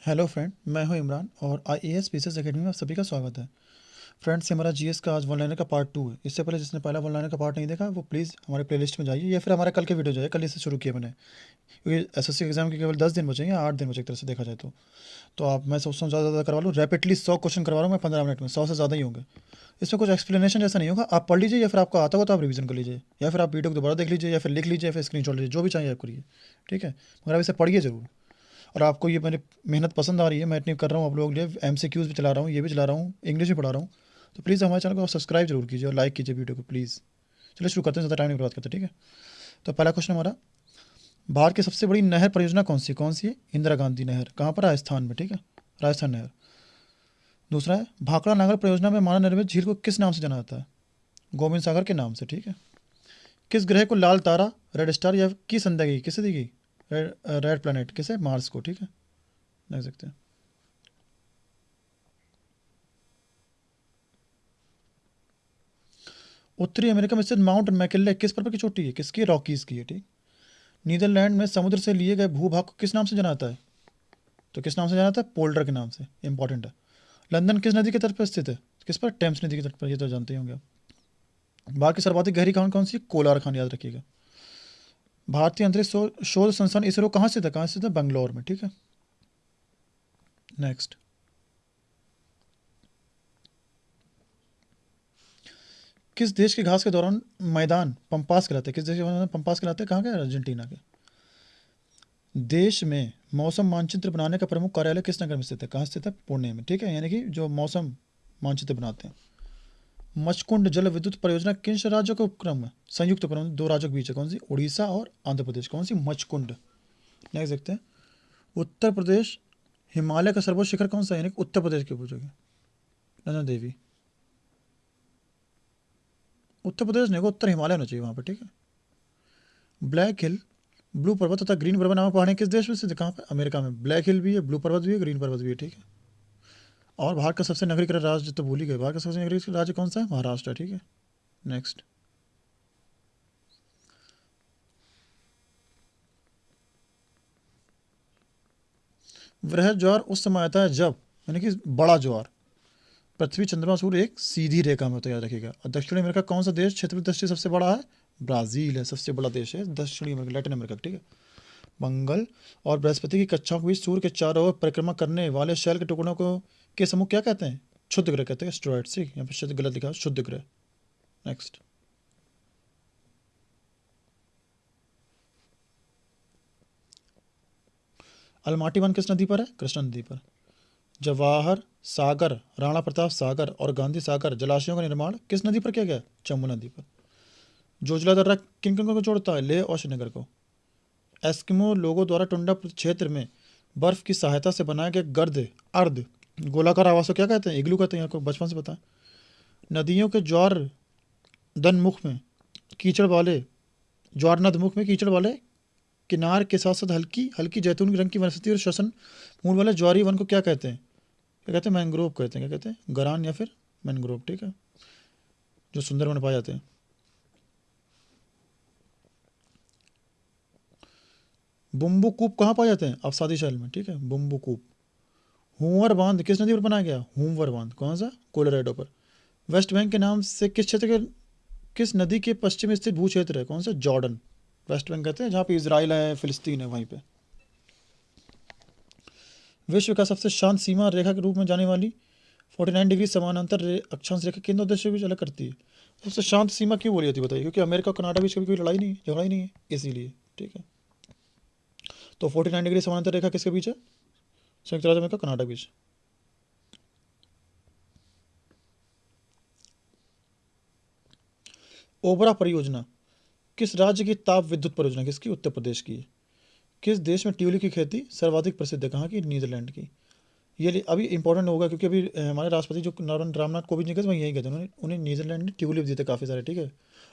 Hello friend, मैं हूं इमरान और आईएएस पीसीएस एकेडमी में आप सभी का स्वागत है। फ्रेंड्स, ये हमारा जीएस का आज वन लाइनर का पार्ट 2 है। इससे पहले जिसने पहला वन लाइनर का पार्ट नहीं देखा वो प्लीज़ हमारे प्लेलिस्ट में जाइए या फिर हमारे कल के वीडियो जाइए। कल इसे शुरू किया मैंने, क्योंकि एसएससी एग्जाम के केवल 10 दिन बचे हैं या 8 दिन बचे एक तरह से देखा जाए तो आप, मैं सोचता हूँ ज़्यादा ज़्यादा करवा लूँ। रैपिडली 100 क्वेश्चन करवा रहा हूँ मैं 15 मिनट में, 100 से ज़्यादा ही होंगे। इसमें कुछ एक्सप्लेनेशन जैसा नहीं होगा, आप पढ़ लीजिए या फिर आपको आता हो तो आप रिवीजन कर लीजिए या फिर आप वीडियो को दोबारा देख लीजिए या फिर लिख लीजिए या फिर स्क्रीन लीजिए, जो भी चाहिए आप करिए। ठीक है, मगर आप इसे पढ़िए ज़रूर। और आपको ये मेरी मेहनत पसंद आ रही है, मैं इतनी कर रहा हूँ आप लोगों के लिए, एमसीक्यूज़ भी चला रहा हूँ, ये भी चला रहा हूँ, इंग्लिश भी पढ़ा रहा हूँ। तो प्लीज़ हमारे चैनल को आप सब्सक्राइब जरूर कीजिए और लाइक कीजिए वीडियो को प्लीज़। चलिए शुरू करते हैं, ज़्यादा टाइम नहीं बर्बाद करते। ठीक है, तो पहला क्वेश्चन हमारा, भारत की सबसे बड़ी नहर परियोजना कौन सी है? इंदिरा गांधी नहर। कहाँ पर? राजस्थान में। ठीक है, राजस्थान नहर। दूसरा है, भाखड़ा नागर परियोजना में मानव निर्मित झील को किस नाम से जाना जाता है? गोविंद सागर के नाम से। ठीक है, किस ग्रह को लाल तारा, रेड स्टार या की संज्ञा की किसे दी गई? रेड प्लैनेट किसे? मार्स को। ठीक है, देख सकते हैं। उत्तरी अमेरिका में स्थित माउंट मैकिल्ले किस पर्वत की चोटी है? किसकी? रॉकीज की है। ठीक, नीदरलैंड में समुद्र से लिए गए भूभाग को किस नाम से जाना जाता है? तो किस नाम से जाना जाता है? पोल्डर के नाम से। इंपॉर्टेंट है। लंदन किस नदी के तट पर स्थित है? किस पर? टेम्स नदी के तट पर, ये तो जानते ही होंगे आप। भारत की सर्वाधिक गहरी खान कौन सी? कोलार खान, याद रखिएगा। भारतीय अंतरिक्ष शोध संस्थान इसरो कहाँ स्थित है? कहाँ स्थित है? बंगलौर में। ठीक है, नेक्स्ट। किस देश के घास के दौरान मैदान पंपास कहलाते हैं? किस देश के मैदान पंपास कहलाते हैं? कहाँ के? अर्जेंटीना के। देश में मौसम मानचित्र बनाने का प्रमुख कार्यालय किस नगर में स्थित है? कहाँ स्थित है? पुणे में। ठीक है, यानी कि जो मौसम मानचित्र बनाते हैं। मचकुंड जल विद्युत परियोजना किन राज्यों का उपक्रम है? संयुक्त उपक्रम, दो राज्यों के बीच है। कौन सी? उड़ीसा और आंध्र प्रदेश। कौन सी? मचकुंड। देख सकते हैं। उत्तर प्रदेश हिमालय का सर्वोच्च शिखर कौन सा है? यानी कि उत्तर प्रदेश के पूछोगे, नंदा देवी। उत्तर प्रदेश नहीं होगा, उत्तर हिमालय होना चाहिए वहाँ पर। ठीक है, ब्लैक हिल, ब्लू पर्वत तथा ग्रीन पर्वत नामक पहाड़ें किस देश में स्थित है? कहाँ पर? अमेरिका में। ब्लैक हिल भी है, ब्लू पर्वत भी है, ग्रीन पर्वत भी है। ठीक है, और भारत का सबसे नगरीकृत राज्य तो भूल ही गए, भारत का सबसे नगरीकृत राज्य कौन सा है? महाराष्ट्र। ठीक है, नेक्स्ट। वृहद ज्वार उस समय आता है जब, यानी कि बड़ा ज्वार, पृथ्वी चंद्रमा सूर्य एक सीधी रेखा में होता है, याद रखिएगा। और दक्षिण अमेरिका कौन सा देश क्षेत्र दृष्टि सबसे बड़ा है? ब्राजील है, सबसे बड़ा देश है दक्षिणी अमेरिका, लैटिन अमेरिका। ठीक है, मंगल और बृहस्पति की कक्षाओं के बीच सूर्य के चारों ओर परिक्रमा करने वाले शैल के टुकड़ों को के समूह क्या कहते हैं? क्षुद्र ग्रह कहते हैं, एस्टेरॉइड। ठीक, यहाँ पे शुद्ध गलत लिखा है, शुद्ध ग्रह। नेक्स्ट। अलमाटी वन किस नदी पर है? कृष्णा नदी पर। जवाहर सागर, राणा प्रताप सागर और गांधी सागर जलाशयों का निर्माण किस नदी पर किया गया? जम्मू नदी पर। जोजिला दर्रा किन किन को जोड़ता है? लेह और श्रीनगर को। एस्किमो लोगों द्वारा टुंडा क्षेत्र में बर्फ की सहायता से बनाए गए गर्द अर्ध गोलाकार आवासों क्या कहते हैं? इग्लू कहते हैं, आपको बचपन से पता है। नदियों के ज्वार दन मुख में कीचड़ वाले, ज्वार नद मुख में कीचड़ वाले किनार के साथ साथ हल्की हल्की जैतून रंग की वनस्पति और श्वसन मूल वाले ज्वारी वन को क्या कहते हैं? क्या कहते हैं? मैंग्रोव कहते हैं। क्या कहते हैं? गरान या फिर मैंग्रोव। ठीक है, जो सुंदर वन पाए जाते हैं। बुम्बू कूप कहाँ पाए जाते हैं? अवसादी शैल में। ठीक है, बुम्बू कूप। हुंवर बांध किस नदी पर बनाया गया? हुंवर बांध। कौन सा? कोलोराडो पर। वेस्ट बैंक के नाम से किस क्षेत्र के, किस नदी के पश्चिम में स्थित भू क्षेत्र है? कौन सा? जॉर्डन। वेस्ट बैंक कहते हैं जहाँ पे इसराइल है, फिलिस्तीन है, वहीं पे। विश्व का सबसे शांत सीमा रेखा के रूप में जाने वाली 49 डिग्री समानांतर अक्षांश रेखा किन दो देशों के बीच अलग करती है? सबसे शांत सीमा क्यों बोली जाती है बताइए? क्योंकि अमेरिका और कनाडा के बीच कभी कोई लड़ाई नहीं है, झगड़ा ही नहीं है, इसीलिए। ठीक है, तो 49 डिग्री समानांतर रेखा किसके बीच है? संयुक्त राज्य अमेरिका कनाडा के बीच। ओबरा परियोजना किस राज्य की ताप विद्युत परियोजना? किसकी? उत्तर प्रदेश की। किस देश में ट्यूलिप की खेती सर्वाधिक प्रसिद्ध है? कहाँ की? नीदरलैंड की। ये अभी इंपॉर्टेंट होगा क्योंकि अभी हमारे राष्ट्रपति जो रामनाथ कोविंद जी गए वही यही कहते हैं, उन्होंने उन्हें नीदरलैंड ने ट्यूलिप दिए थे काफ़ी सारे। ठीक है,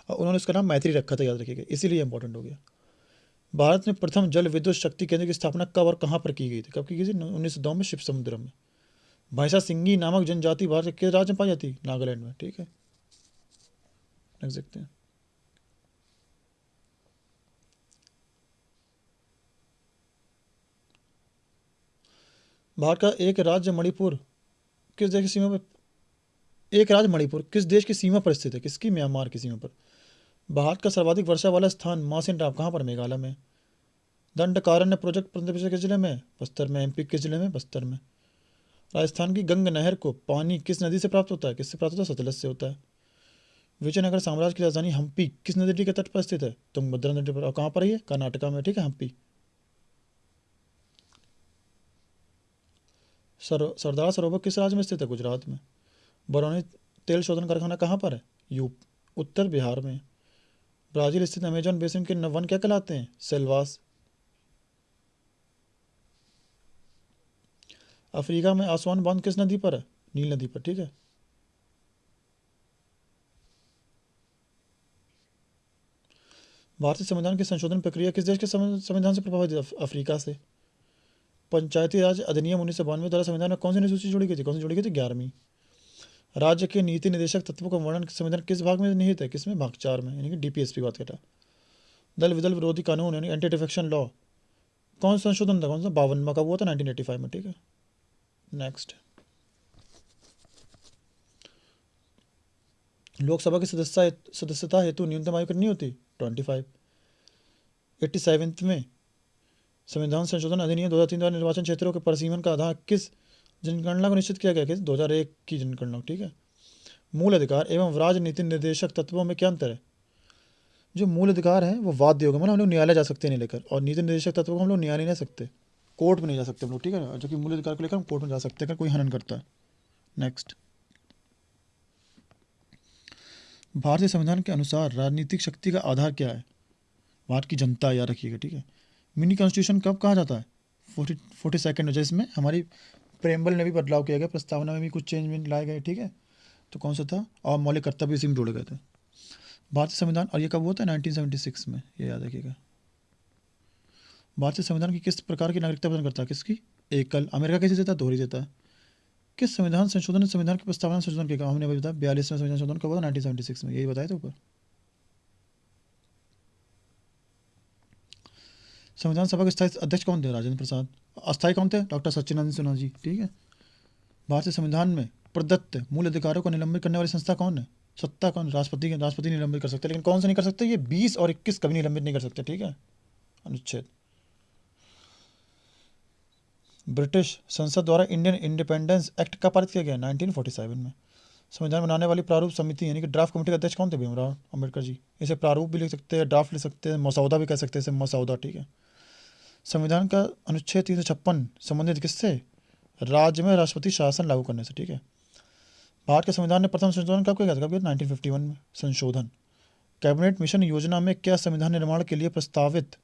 और उन्होंने उसका नाम मैत्री रखा था, याद रखिएगा, इसीलिए इंपॉर्टेंट हो गया। भारत में प्रथम जल विद्युत शक्ति केंद्र की स्थापना कब और कहाँ पर की गई थी? कब की गई थी? 1902 में शिव समुद्रम में। भाषा सिंगी नामक जनजाति भारत के किस राज्य में पाई जाती है? नागालैंड में। ठीक है, रख सकते हैं। भारत का एक राज्य मणिपुर किस देश की सीमा पर एक राज्य मणिपुर किस देश की सीमा पर स्थित है? किसकी? म्यांमार की सीमा पर। भारत का सर्वाधिक वर्षा वाला स्थान माउंटेन टॉप कहाँ पर? मेघालय में। दंडकारण्य प्रोजेक्ट मध्य प्रदेश के जिले में? बस्तर में। एमपी के जिले में? बस्तर में। राजस्थान की गंगा नहर को पानी किस नदी से प्राप्त होता है? किससे प्राप्त होता है? सतलज से होता है। विजयनगर साम्राज्य की राजधानी हम्पी किस नदी के तट पर स्थित है? तुंगभद्रा नदी पर। और कहाँ पर है ये? कर्नाटका में, ठीक है, हम्पी। सरदार सरोवर किस राज्य में स्थित है? गुजरात में। बरौनी तेल शोधन कारखाना कहाँ पर है? उत्तर बिहार में। ब्राजील स्थित अमेजन बेसिन के वन क्या कहलाते हैं? सेल्वास। अफ्रीका में आसवान बांध किस नदी पर है? नील नदी पर, ठीक है। भारतीय संविधान की संशोधन प्रक्रिया किस देश के संविधान से प्रभावित है? अफ्रीका से। पंचायती राज अधिनियम 1992 द्वारा संविधान में कौन सी अनुसूची जोड़ी गई थी? कौन सी जोड़ी गई थी? 11वीं। राज्य के नीति निर्देशक तत्वों का वर्णन संविधान किस भाग में निहित है? किसमें? भाग 4 में, यानी कि डीपीएसपी बात कर रहा। दल विदल विरोधी कानून यानी एंटी डिफेक्शन लॉ कौन संशोधन था? कौन सा? 52वां का हुआ था 1985 में, ठीक है। नेक्स्ट, लोकसभा की सदस्यता हेतु न्यूनतम आयु कितनी होती? 25। 87 में संविधान संशोधन अधिनियम 2003 द्वारा निर्वाचन क्षेत्रों के परिसीमन का आधार किस जनगणना को निश्चित किया गया? किस? 2001 की जनगणना, ठीक है। मूल अधिकार एवं राजनीति निर्देशक तत्वों में क्या अंतर है? जो मूल अधिकार है वो वाद्य होगा, मतलब हम लोग न्यायालय जा सकते हैं नहीं लेकर, और नीति निर्देशक तत्वों को हम लोग न्यायालय नहीं जा सकते, कोर्ट में नहीं जा सकते हम लोग, ठीक है। जो कि मूल अधिकार को लेकर हम कोर्ट में जा सकते हैं अगर कोई हनन करता है। नेक्स्ट, भारतीय संविधान के अनुसार राजनीतिक शक्ति का आधार क्या है? भारत की जनता, याद रखिएगा, ठीक है। मिनी कॉन्स्टिट्यूशन कब कहा जाता है? 42nd में, जिसमें हमारी प्रेम्बल में भी बदलाव किया गया, प्रस्तावना में भी कुछ चेंजमेंट लाए गए, ठीक है। तो कौन सा था? और मौलिक कर्तव्य इसी में जोड़े गए थे। भारतीय संविधान, और ये कब हुआ था? 1976 में, ये याद रखिएगा। भारतीय संविधान की किस प्रकार की नागरिकता प्रदान करता है? किसकी? एकल। अमेरिका कैसे देता है? दोहरी देता है। किस संविधान संशोधन ने संविधान की प्रस्तावना संशोधन किया? हमने अभी बताया 42वें संविधान संशोधन कब हुआ? 1976 में, यही बताया था ऊपर। संविधान सभा के स्थायी अध्यक्ष कौन थे? राजेंद्र प्रसाद। अस्थायी कौन थे? डॉक्टर सच्चिदानंद सिन्हा जी, ठीक है। भारतीय संविधान में प्रदत्त मूल अधिकारों को निलंबित करने वाली संस्था कौन है? सत्ता कौन? राष्ट्रपति निलंबित कर सकते हैं, लेकिन कौन से नहीं कर सकते? ये 20 और 21 कभी निलंबित नहीं कर सकते, ठीक है। अनुच्छेद, ब्रिटिश संसद द्वारा इंडियन इंडिपेंडेंस एक्ट का पारित किया गया 1947 में। संविधान बनाने वाली प्रारूप समिति यानी कि ड्राफ्ट कमेटी के अध्यक्ष कौन थे? भीमराव अम्बेडकर जी। इसे प्रारूप भी लिख सकते हैं, ड्राफ्ट लिख सकते हैं, मसौदा भी कह सकते हैं, इसे मसौदा, ठीक है। संविधान का अनुच्छेद 356 संबंधित किससे? राज्य में राष्ट्रपति शासन लागू करने से, ठीक है। भारत के संविधान ने प्रथम संशोधन कब किया गया? 1951 में। संशोधन, कैबिनेट मिशन योजना में क्या संविधान निर्माण के लिए प्रस्तावित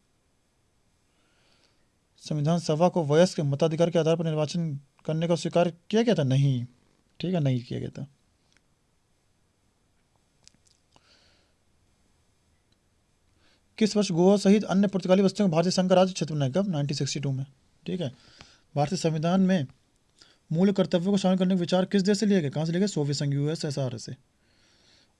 संविधान सभा को वयस्क मताधिकार के आधार पर निर्वाचन करने को स्वीकार किया गया था? नहीं, ठीक है, नहीं किया गया था। किस वर्ष गोवा सहित अन्य पुर्तगाली बस्तियों को भारतीय संघ का राज्य क्षेत्र बनाया? कब? 1962 में, ठीक है। भारतीय संविधान में मूल कर्तव्यों को शामिल करने का विचार किस देश से लिया गया? कहाँ से लिया गया? सोवियत संघ, यूएसएसआर से।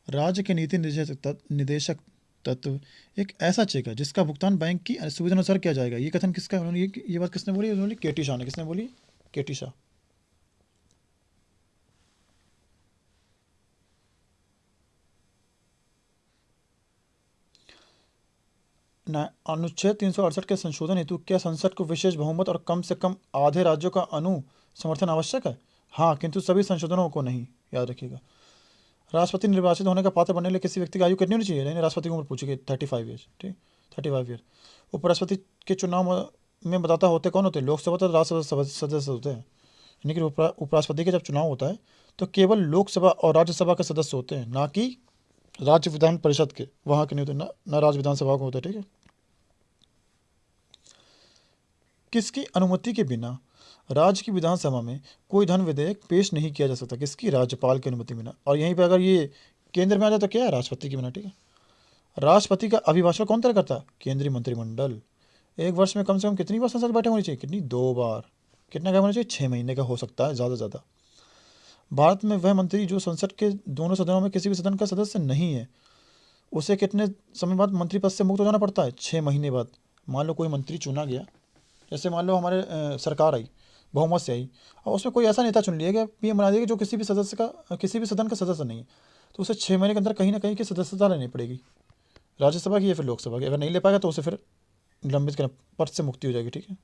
राज्य के नीति निदेशक तत्व एक ऐसा चेक है जिसका भुगतान बैंक की सुविधा अनुसार किया जाएगा। ये कथन किसका है? ये बात किसने बोली? उन्होंने केटी शाह ने। किसने बोली? केटी शाह। अनुच्छेद 368 के संशोधन हेतु क्या संसद को विशेष बहुमत और कम से कम आधे राज्यों का समर्थन आवश्यक है? हाँ, किंतु सभी संशोधनों को नहीं, याद रखिएगा। राष्ट्रपति निर्वाचित होने का पात्र बनने के लिए किसी व्यक्ति की आयु कितनी होनी चाहिए? यानी राष्ट्रपति की उम्र पूछी गई 35 ईयर्स, ठीक, 35 ईयर। उपराष्ट्रपति के चुनाव में बताता होते कौन होते हैं? लोकसभा तो राज्यसभा सदस्य होते हैं। यानी कि उपराष्ट्रपति का जब चुनाव होता है तो केवल लोकसभा और राज्यसभा के सदस्य होते हैं, ना कि राज्य विधान परिषद के, वहाँ के नहीं होते, ना राज्य विधानसभा को होते, ठीक है। किसकी अनुमति के बिना राज्य की विधानसभा में कोई धन विधेयक पेश नहीं किया जा सकता? किसकी? राज्यपाल की अनुमति बिना। और यहीं पर अगर ये केंद्र में आ जाए तो क्या है? राष्ट्रपति के बिना, ठीक है। राष्ट्रपति का अभिभाषण कौन तय करता है? केंद्रीय मंत्रिमंडल। एक वर्ष में कम से कम कितनी बार संसद बैठक होनी चाहिए? कितनी? 2 बार। कितना का होना चाहिए? 6 महीने का हो सकता है, ज़्यादा से ज़्यादा। भारत में वह मंत्री जो संसद के दोनों सदनों में किसी भी सदन का सदस्य नहीं है, उसे कितने समय बाद मंत्री पद से मुक्त हो जाना पड़ता है? 6 महीने बाद। मान लो कोई मंत्री चुना गया, जैसे मान लो हमारे सरकार आई बहुमत से आई, और उसमें कोई ऐसा नेता चुन लिया गया, पीएम बना दिया कि जो किसी भी सदन का सदस्य नहीं है, तो उसे 6 महीने के अंदर कहीं ना कहीं की सदस्यता लेनी पड़ेगी, राज्यसभा की या फिर लोकसभा की। अगर नहीं ले पाएगा तो उसे फिर निलंबित करना, पद से मुक्ति हो जाएगी। ठीक है।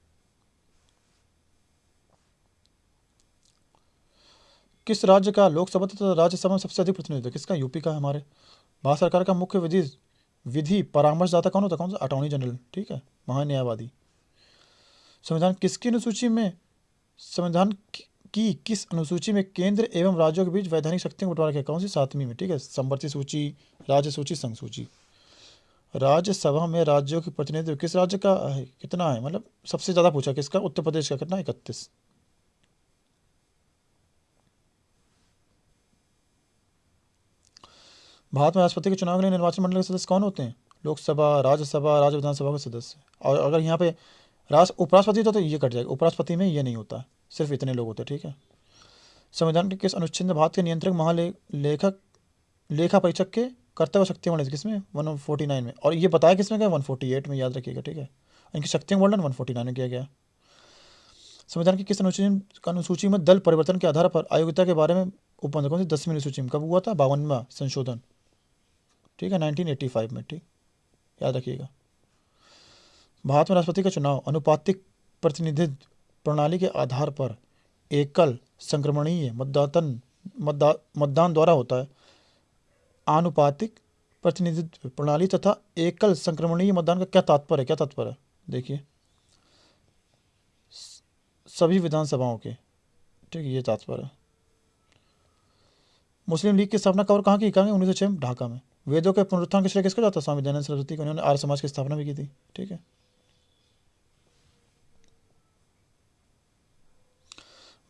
किस राज्य का लोकसभा तथा राज्यसभा में सबसे अधिक प्रतिनिधित्व? किसका? यूपी का है हमारे। भारत सरकार का मुख्य विधि परामर्शदाता कौन होता है? कौन सा? Attorney general. ठीक है, महान्यायवादी। संविधान किसकी अनुसूची में संविधान की किस अनुसूची में केंद्र एवं राज्यों के बीच वैधानिक शक्तियों का बंटवारा किया? कौन सी? 7वीं में। ठीक है, संवर्ती सूची, राज्य सूची, संघ सूची। राज्यसभा में राज्यों की प्रतिनिधित्व किस राज्य का है? कितना है? मतलब सबसे ज्यादा पूछा किसका? उत्तर प्रदेश का। कितना? 31। भारत में राष्ट्रपति के चुनाव के लिए निर्वाचन मंडल के सदस्य कौन होते हैं? लोकसभा, राज्यसभा, राज्य विधानसभा के सदस्य। और अगर यहाँ पे उपराष्ट्रपति तो ये कट जाएगा, उपराष्ट्रपति में ये नहीं होता, सिर्फ इतने लोग होते हैं। ठीक है। संविधान के किस अनुच्छेद में भारत के नियंत्रक महालेखक लेखा परीक्षक के कर्तव्य शक्तियां वर्णित? किसमें? 149 में। और ये बताया किसमें गया? 148 में, याद रखिएगा। ठीक है, इनकी शक्तियां वर्णन 149 में किया गया। संविधान की किस अनुसूची में दल परिवर्तन के आधार पर अयोग्यता के बारे में उपबंध? कौन सी? 10वीं अनुसूची में। कब हुआ था? 52वां संशोधन। ठीक है, 1985 में। ठीक, याद रखिएगा। भारत में राष्ट्रपति का चुनाव अनुपातिक प्रतिनिधित्व प्रणाली के आधार पर एकल संक्रमणीय मतदान द्वारा होता है। आनुपातिक प्रतिनिधित्व प्रणाली तथा एकल संक्रमणीय मतदान का क्या तात्पर्य है? क्या तात्पर्य है? देखिए, सभी विधानसभाओं के। ठीक है, ये तात्पर्य है। मुस्लिम लीग की स्थापना कहाँ की? 1906 ढाका में। वेदों के पुनरुत्थान के श्रेय किसको जाता है? स्वामी दयानंद सरस्वती को। उन्होंने आर्य समाज की स्थापना भी की थी। ठीक है।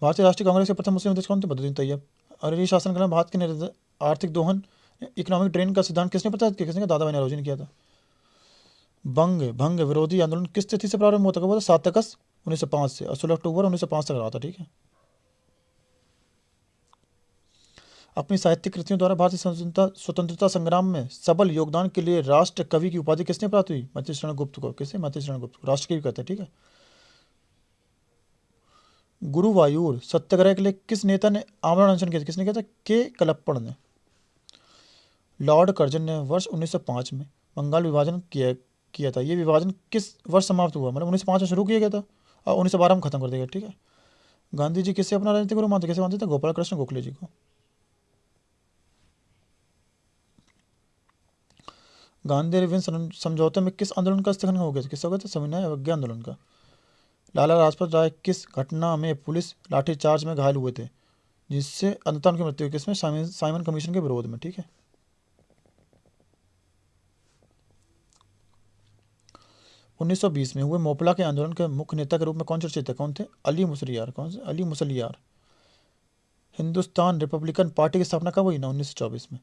भारतीय राष्ट्रीय कांग्रेस के प्रथम मुस्लिम अध्यक्ष कौन थे? बदरुद्दीन तैयब। अरबी शासन काल में भारत के आर्थिक दोहन इकोनॉमिक ड्रेन का सिद्धांत किसने प्रस्तावित किया? किसने? दादा भाई नौरोजी ने किया था। भंग विरोधी आंदोलन किस तिथि से प्रारंभ होता है? 7 अगस्त 1905 से और 16 अक्टूबर 1905 तक रहा था। ठीक है। अपनी साहित्यिक कृतियों द्वारा भारतीय स्वतंत्रता संग्राम में सबल योगदान के लिए राष्ट्र कवि की उपाधि किसने प्राप्त हुई? मैथिली शरण गुप्त को। किसे? मैथिली शरण गुप्त को राष्ट्र कवि कहते हैं। ठीक है। गुरुवायूर सत्याग्रह के लिए किस नेता ने आमरण अनशन किया? किसने किया था? के कलप्पड़ ने। लॉर्ड कर्जन ने वर्ष 1905 में बंगाल विभाजन किया था। ये विभाजन किस वर्ष समाप्त हुआ? मतलब 1905 में शुरू किया गया था और 1912 में खत्म कर दिया गया। ठीक है। गांधी जी किससे अपना राजनीतिक गुरु मानते? किसे मानते थे? गोपाल कृष्ण गोखले जी को। गांधी रिविन समझौते में किस आंदोलन का स्थगन हो गया था? किसका हो गया था? सविनय अवज्ञा आंदोलन का। लाला लाजपत राय किस घटना में पुलिस लाठीचार्ज में घायल हुए थे जिससे अंततः उनकी मृत्यु? किसमें? साइमन कमीशन के विरोध में। ठीक है। 1920 में हुए मोपला के आंदोलन के मुख्य नेता के रूप में कौन चर्चित है? कौन थे? अली मुसलियार। कौन से? अली मुसलियार। हिंदुस्तान रिपब्लिकन पार्टी की स्थापना कब हुई? ना 1924 में।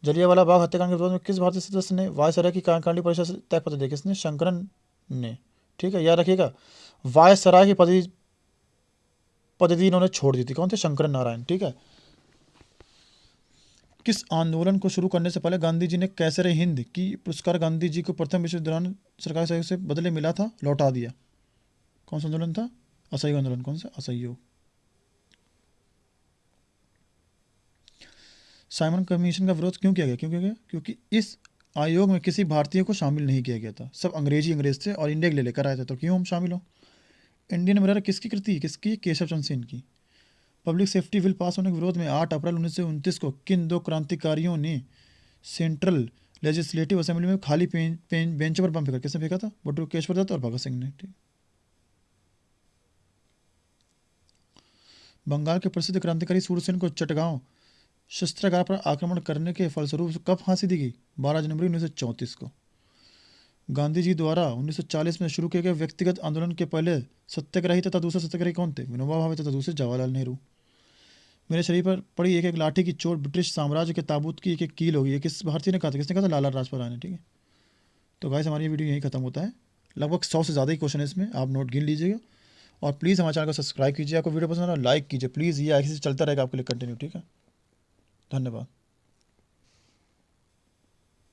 जलियांवाला बाग हत्याकांड के विरोध में किस भारतीय सदस्य ने वायसराय की कार्यकारिणी परिषद से त्यागपत्र दिया? किसने? शंकरन ने। ठीक है, याद रखिएगा। वायसराय की पदवी इन्होंने छोड़ दी थी। कौन थे? शंकरन नारायण। ठीक है। किस आंदोलन को शुरू करने से पहले गांधी जी ने कैसर हिंद की पुरस्कार गांधी जी को प्रथम विश्व युद्ध दौरान सरकार सहयोग से बदले मिला था, लौटा दिया? कौन सा आंदोलन था? असहयोग आंदोलन। कौन सा? असहयोग। साइमन कमीशन का विरोध क्यों किया गया? क्योंकि इस आयोग में किसी भारतीय को शामिल नहीं किया गया था। सब अंग्रेज थे और इंडिया के लिए लेकर आए थे, तो क्यों हम शामिल हो? इंडियन मिरर किसकी कृति है? किसकी? केशव चंद्र सेन की। पब्लिक सेफ्टी बिल पास होने के विरोध में 8 अप्रैल 1929 को किन 2 क्रांतिकारियों ने सेंट्रल लेजिस्लेटिव असेंबली में खाली बेंचों पर बम फेंका? किसने फेंका था? बटू केशवर दत्त और भगत सिंह ने। बंगाल के प्रसिद्ध क्रांतिकारी सूरसेन को चटगांव शस्त्रागार पर आक्रमण करने के फलस्वरूप कब फांसी दी गई? 12 जनवरी 1934 को। गांधी जी द्वारा 1940 में शुरू किए गए व्यक्तिगत आंदोलन के पहले सत्याग्रही तथा दूसरे सत्याग्रही कौन थे? विनोबा भावे तथा दूसरे जवाहरलाल नेहरू। मेरे शरीर पर पड़ी एक एक लाठी की चोट ब्रिटिश साम्राज्य के ताबूत की एक एक कील होगी। ये किस भारतीय ने कहा था? किसने कहा था? लाला लाजपत राय ने। ठीक है। तो गाइस, हमारी वीडियो यहीं खत्म होता है। लगभग 100 से ज़्यादा ही क्वेश्चन है इसमें, आप नोट गिन लीजिएगा। और प्लीज़ हमारे चैनल को सब्सक्राइब कीजिए। आपको वीडियो पसंद है लाइक कीजिए प्लीज़, ये ऐसे चलता रहेगा आपके लिए कंटिन्यू। ठीक है, धन्यवाद।